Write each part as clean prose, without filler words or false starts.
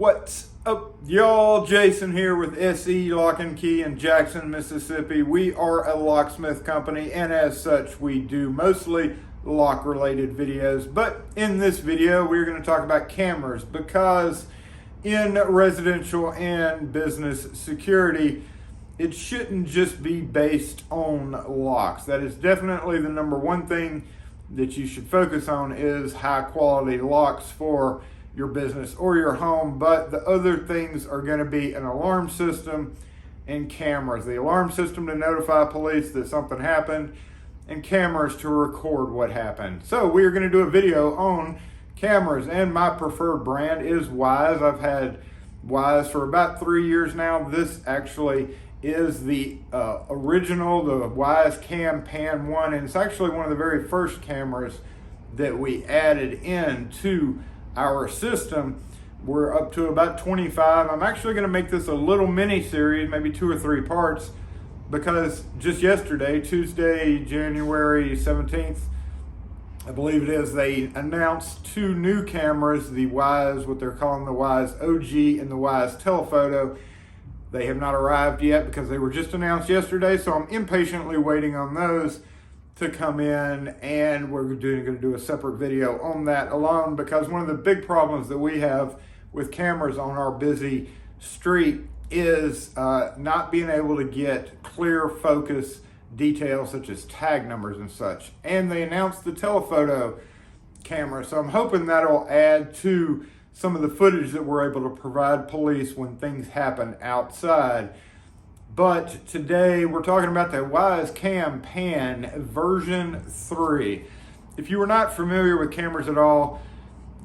What's up, y'all? Jason here with SE Lock and Key in Jackson, Mississippi. We are a locksmith company, and as such, we do mostly lock-related videos. But in this video, we're going to talk about cameras because in residential and business security, it shouldn't just be based on locks. That is definitely the number one thing that you should focus on is high-quality locks for your business or your home, but the other things are going to be an alarm system and cameras. The alarm system to notify police that something happened, and cameras to record what happened. So we are going to do a video on cameras, and my preferred brand is Wyze. I've had Wyze for about 3 years now. This actually is the original, the Wyze Cam Pan 1, and it's actually one of the very first cameras that we added into our system. We're up to about 25. I'm actually going to make this a little mini series, maybe 2 or 3 parts, because just yesterday, Tuesday, January 17th, I believe it is, they announced 2 new cameras, the Wyze, what they're calling the Wyze OG and the Wyze Telephoto. They have not arrived yet because they were just announced yesterday, so I'm impatiently waiting on those to come in, and we're going to do a separate video on that alone, because one of the big problems that we have with cameras on our busy street is not being able to get clear focus details such as tag numbers and such. And they announced the telephoto camera, so I'm hoping that'll add to some of the footage that we're able to provide police when things happen outside. But today we're talking about the Wyze Cam Pan version 3. If you are not familiar with cameras at all,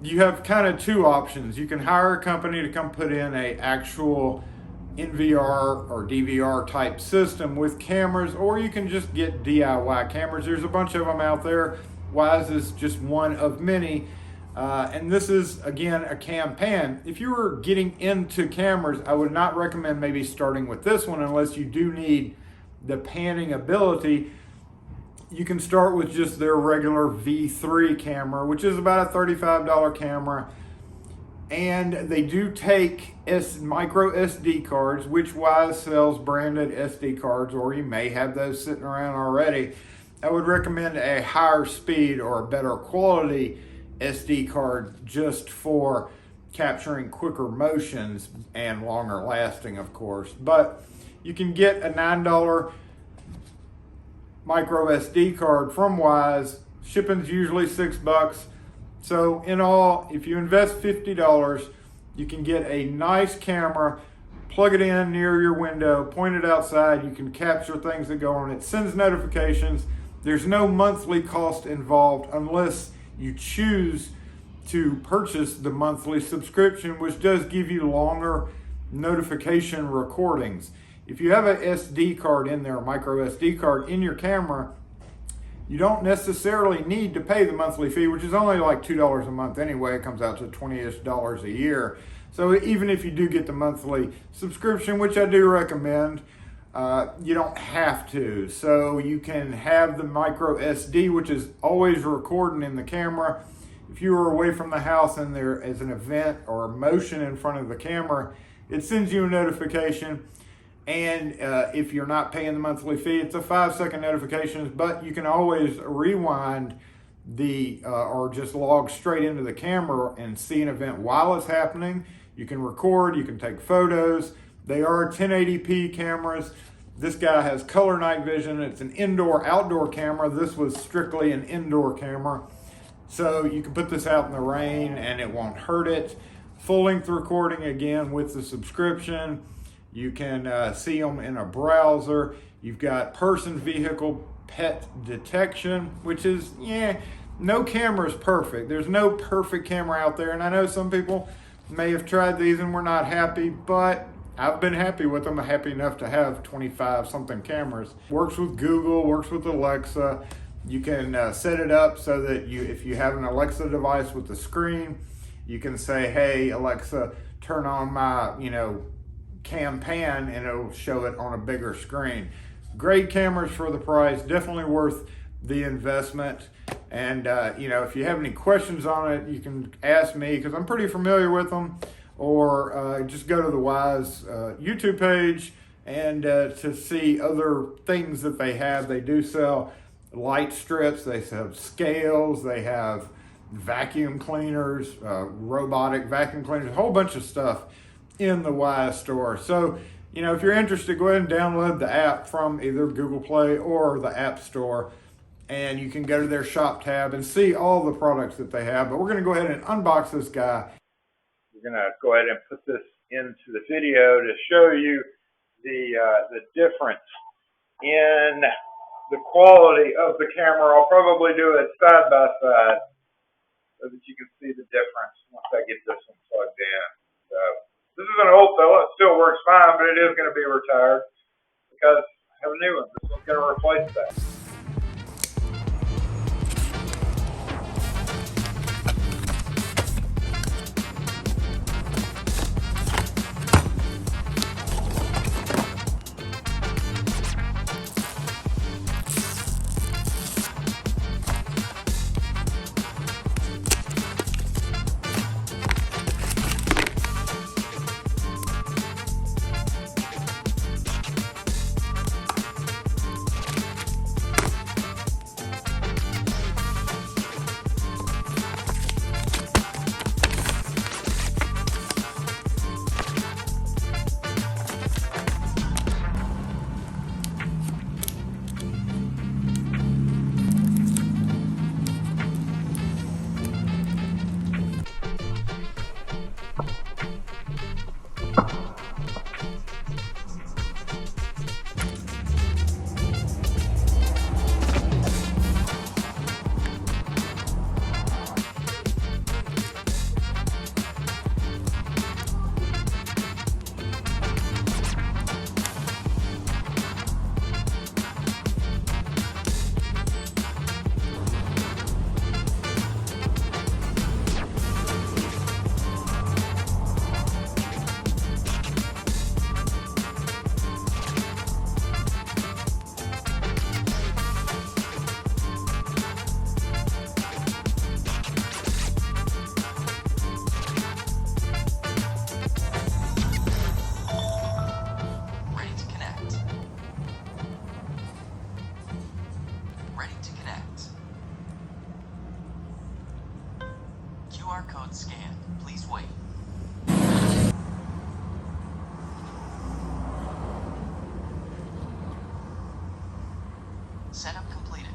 you have kind of 2 options. You can hire a company to come put in a actual NVR or DVR type system with cameras, or you can just get DIY cameras. There's a bunch of them out there. Wyze is just one of many. And this is, again, a cam pan. If you were getting into cameras, I would not recommend maybe starting with this one unless you do need the panning ability. You can start with just their regular V3 camera, which is about a $35 camera. And they do take micro SD cards, which Wyze sells branded SD cards, or you may have those sitting around already. I would recommend a higher speed or a better quality SD card just for capturing quicker motions and longer lasting, of course. But you can get a $9 micro SD card from Wyze. Shipping's usually $6. So in all, if you invest $50, you can get a nice camera, plug it in near your window, point it outside. You can capture things that go on. It sends notifications. There's no monthly cost involved unless you choose to purchase the monthly subscription, which does give you longer notification recordings. If you have a SD card in there, a micro SD card in your camera, you don't necessarily need to pay the monthly fee, which is only like $2 a month anyway. It comes out to $20-ish a year. So even if you do get the monthly subscription, which I do recommend, you don't have to. So you can have the micro SD, which is always recording in the camera. If you are away from the house and there is an event or a motion in front of the camera, it sends you a notification. And if you're not paying the monthly fee, it's a 5-second notification, but you can always rewind or just log straight into the camera and see an event while it's happening. You can record, you can take photos. They are 1080p cameras. This guy has color night vision. It's an indoor-outdoor camera. This was strictly an indoor camera. So you can put this out in the rain and it won't hurt it. Full-length recording, again, with the subscription. You can see them in a browser. You've got person, vehicle, pet detection, which is, no camera is perfect. There's no perfect camera out there. And I know some people may have tried these and were not happy, but I've been happy with them. I'm happy enough to have 25 something cameras. Works with Google, works with Alexa. You can set it up so that if you have an Alexa device with the screen, you can say, hey, Alexa, turn on my, cam pan, and it'll show it on a bigger screen. Great cameras for the price, definitely worth the investment. And if you have any questions on it, you can ask me because I'm pretty familiar with them. or just go to the Wyze YouTube page and to see other things that they have. They do sell light strips, they have scales, they have vacuum cleaners, robotic vacuum cleaners, a whole bunch of stuff in the Wyze store. So, you know, if you're interested, go ahead and download the app from either Google Play or the App Store, and you can go to their shop tab and see all the products that they have. But we're going to go ahead and unbox this guy. We're going to go ahead and put this into the video to show you the difference in the quality of the camera. I'll probably do it side by side so that you can see the difference once I get this one plugged in. So this is an old fella. It still works fine, but it is going to be retired because I have a new one. This one's going to replace that. QR code scanned. Please wait. Setup completed.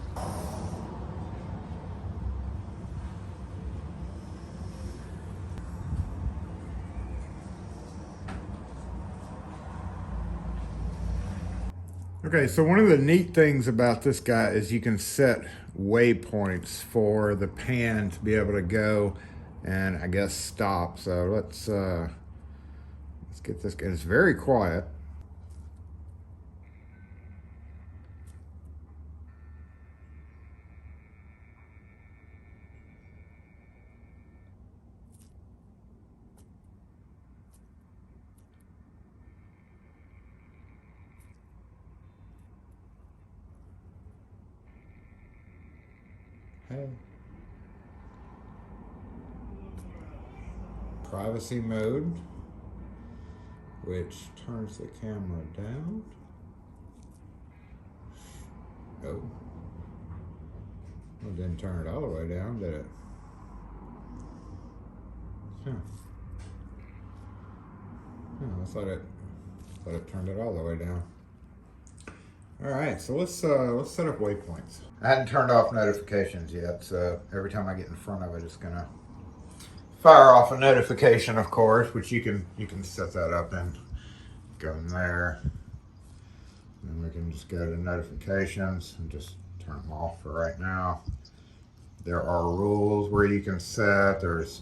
Okay, so one of the neat things about this guy is you can set waypoints for the pan to be able to go and I guess stop. So let's get this guy. It's very quiet. Hey. Privacy mode, which turns the camera down. Oh, well, it didn't turn it all the way down, did it? Huh. Oh, I thought it turned it all the way down. All right, so let's set up waypoints. I hadn't turned off notifications yet, so every time I get in front of it, it's gonna fire off a notification, of course, which you can set that up and go in there. And we can just go to notifications and just turn them off for right now. There are rules where you can set. There's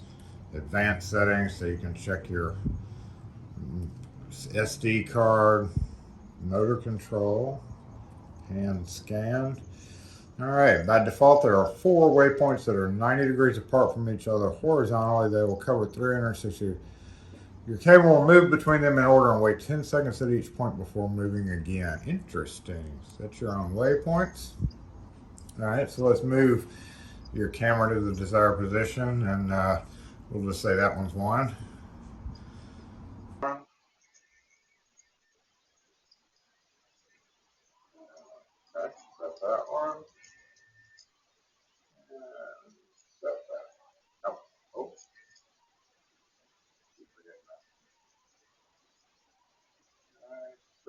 advanced settings, so you can check your SD card, motor control, hand scanned. All right, by default, there are 4 waypoints that are 90 degrees apart from each other horizontally. They will cover 360. Your cable will move between them in order and wait 10 seconds at each point before moving again. Interesting. Set your own waypoints. All right, so let's move your camera to the desired position, and we'll just say that one's 1.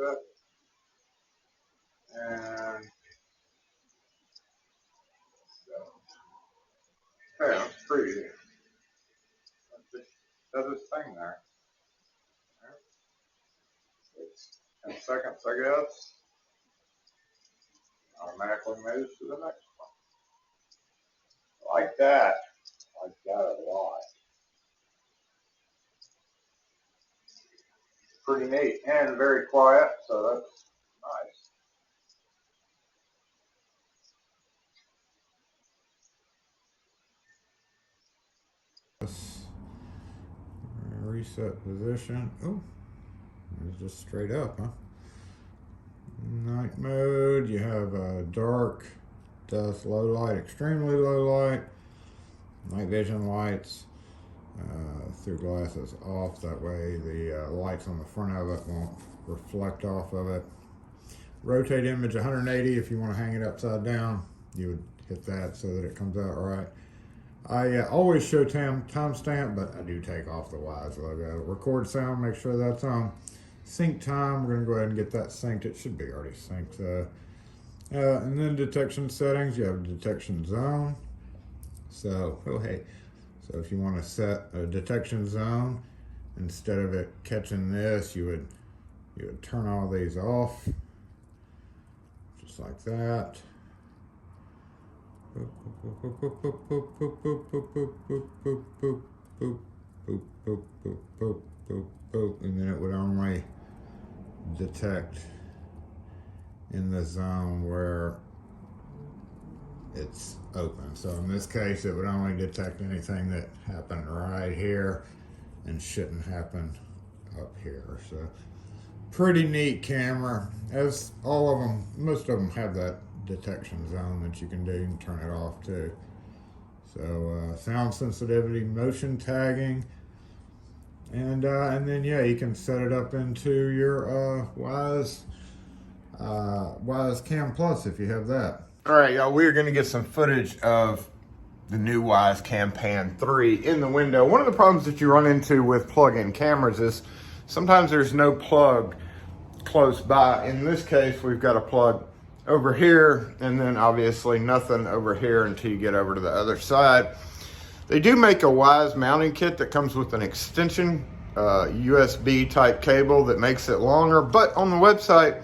reset. And okay, let's preview. It does its thing there. 10 seconds, I guess. Automatically moves to the next one. Like that. Like that a lot. Pretty neat and very quiet, so that's nice. Reset position. Oh, it's just straight up, huh? Night mode, you have dark, dusk, low light, extremely low light, night vision lights through glasses off. That way the lights on the front of it won't reflect off of it. Rotate image 180. If you want to hang it upside down, you would hit that so that it comes out right. I always show timestamp, but I do take off the Wyze logo. Record sound, make sure that's on. Sync time, we're going to go ahead and get that synced. It should be already synced. And then detection settings, you have a detection zone. So, so if you want to set a detection zone, instead of it catching this, you would turn all these off, just like that. And then it would only detect in the zone where it's open. So in this case, it would only detect anything that happened right here and shouldn't happen up here. So pretty neat camera. As all of them, most of them have that detection zone that you can do. You can turn it off too. So sound sensitivity, motion tagging, and then yeah, you can set it up into your Wyze Cam Plus if you have that. All right, y'all, we're gonna get some footage of the new Wyze Cam Pan 3 in the window. One of the problems that you run into with plug-in cameras is sometimes there's no plug close by. In this case, we've got a plug over here, and then obviously nothing over here until you get over to the other side. They do make a Wyze mounting kit that comes with an extension USB type cable that makes it longer, but on the website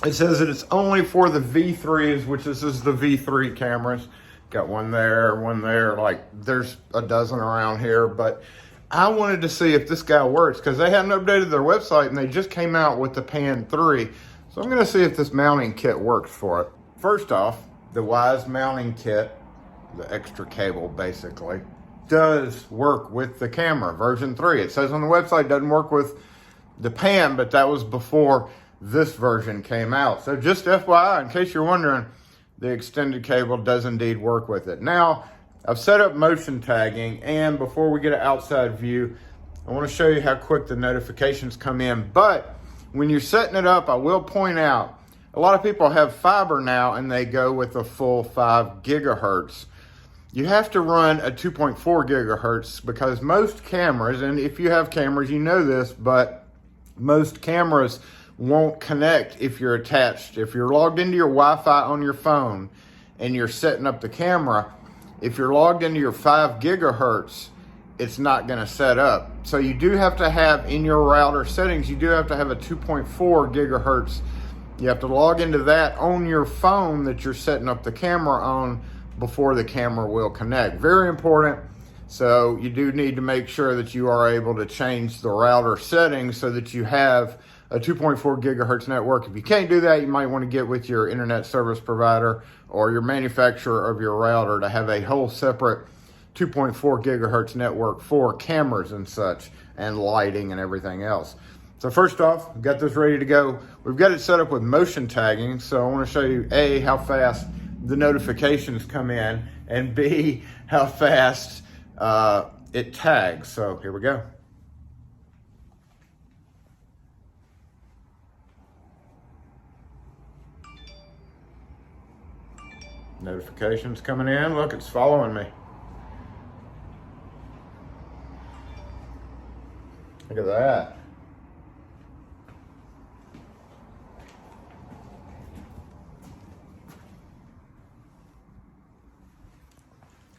it says that it's only for the V3s, which this is the V3 cameras. Got one there, like there's a dozen around here, but I wanted to see if this guy works because they hadn't updated their website and they just came out with the Pan 3. So I'm gonna see if this mounting kit works for it. First off, the Wyze mounting kit, the extra cable basically, does work with the camera, version 3. It says on the website it doesn't work with the Pan, but that was before this version came out. So just FYI, in case you're wondering, the extended cable does indeed work with it. Now, I've set up motion tagging, and before we get an outside view, I wanna show you how quick the notifications come in. But when you're setting it up, I will point out, a lot of people have fiber now and they go with a full 5 gigahertz. You have to run a 2.4 gigahertz because most cameras, and if you have cameras, you know this, but most cameras won't connect if you're attached. If you're logged into your Wi-Fi on your phone and you're setting up the camera, if you're logged into your 5 gigahertz, it's not gonna set up. So you do have to have in your router settings, you do have to have a 2.4 gigahertz. You have to log into that on your phone that you're setting up the camera on before the camera will connect. Very important. So you do need to make sure that you are able to change the router settings so that you have a 2.4 gigahertz network. If you can't do that, you might want to get with your internet service provider or your manufacturer of your router to have a whole separate 2.4 gigahertz network for cameras and such, and lighting and everything else. So first off, we've got this ready to go. We've got it set up with motion tagging. So I want to show you A, how fast the notifications come in, and B, how fast it tags. So here we go. Notifications coming in. Look, it's following me. Look at that.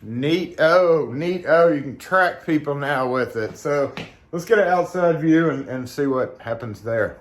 Neat-o, neat-o. You can track people now with it. So let's get an outside view and see what happens there.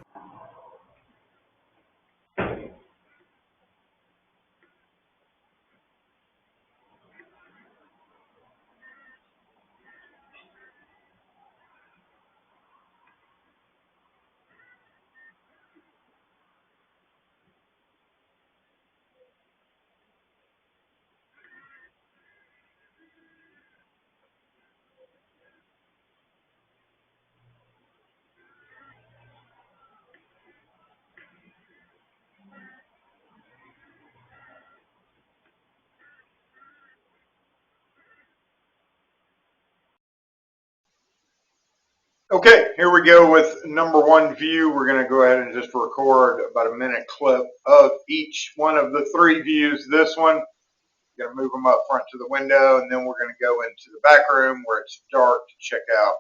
Okay, here we go with number one view. We're going to go ahead and just record about a minute clip of each one of the three views. This one, we're going to move them up front to the window, and then we're going to go into the back room where it's dark to check out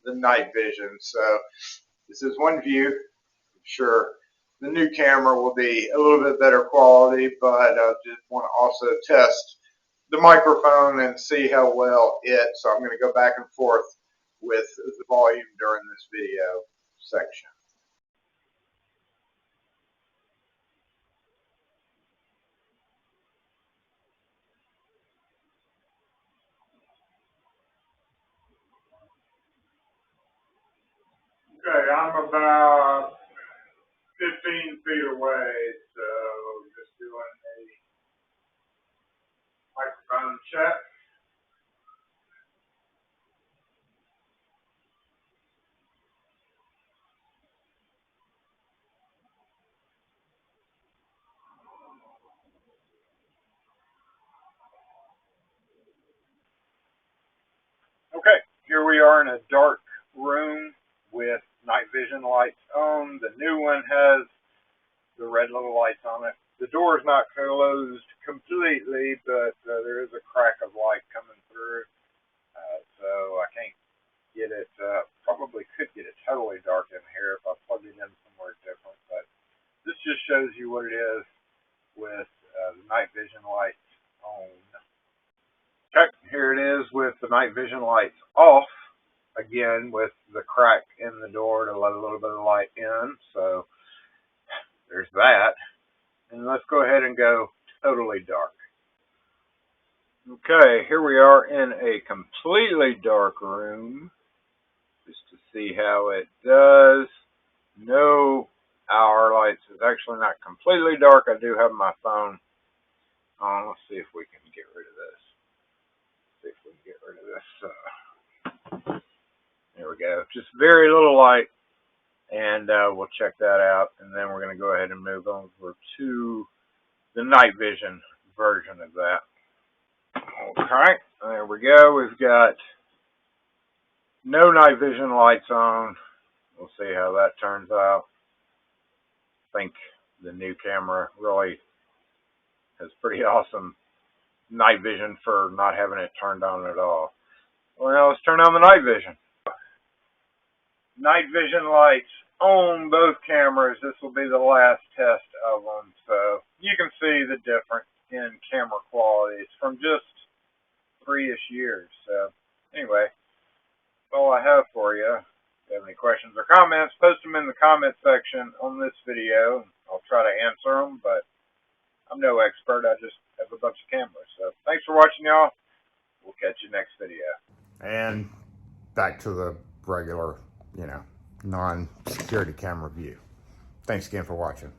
the night vision. So this is one view. I'm sure the new camera will be a little bit better quality, but I just want to also test the microphone and see how well so I'm going to go back and forth with the volume during this video section. Okay, I'm about 15 feet away, so just doing a microphone check. Okay, here we are in a dark room with night vision lights on. The new one has the red little lights on it. The door is not closed completely, but there is a crack of light coming through. So I can't get it, probably could get it totally dark in here if I plug it in somewhere different. But this just shows you what it is with the night vision lights on. Okay, here it is with the night vision lights off. Again, with the crack in the door to let a little bit of light in. So there's that. And let's go ahead and go totally dark. Okay, here we are in a completely dark room, just to see how it does. No hour lights. It's actually not completely dark. I do have my phone on. Let's see if we can get rid of this. See if we can get rid of this. There we go. Just very little light, and we'll check that out. And then we're going to go ahead and move over to the night vision version of that. Okay, there we go. We've got no night vision lights on. We'll see how that turns out. I think the new camera really has pretty awesome night vision for not having it turned on at all. Well, now let's turn on the night vision. Night vision lights on both cameras. This will be the last test of them. So you can see the difference in camera qualities from just 3-ish years. So anyway, that's all I have for you. If you have any questions or comments, post them in the comment section on this video. I'll try to answer them, but I'm no expert. I just have a bunch of cameras. So thanks for watching, y'all. We'll catch you next video. And back to the regular, non-security camera view. Thanks again for watching.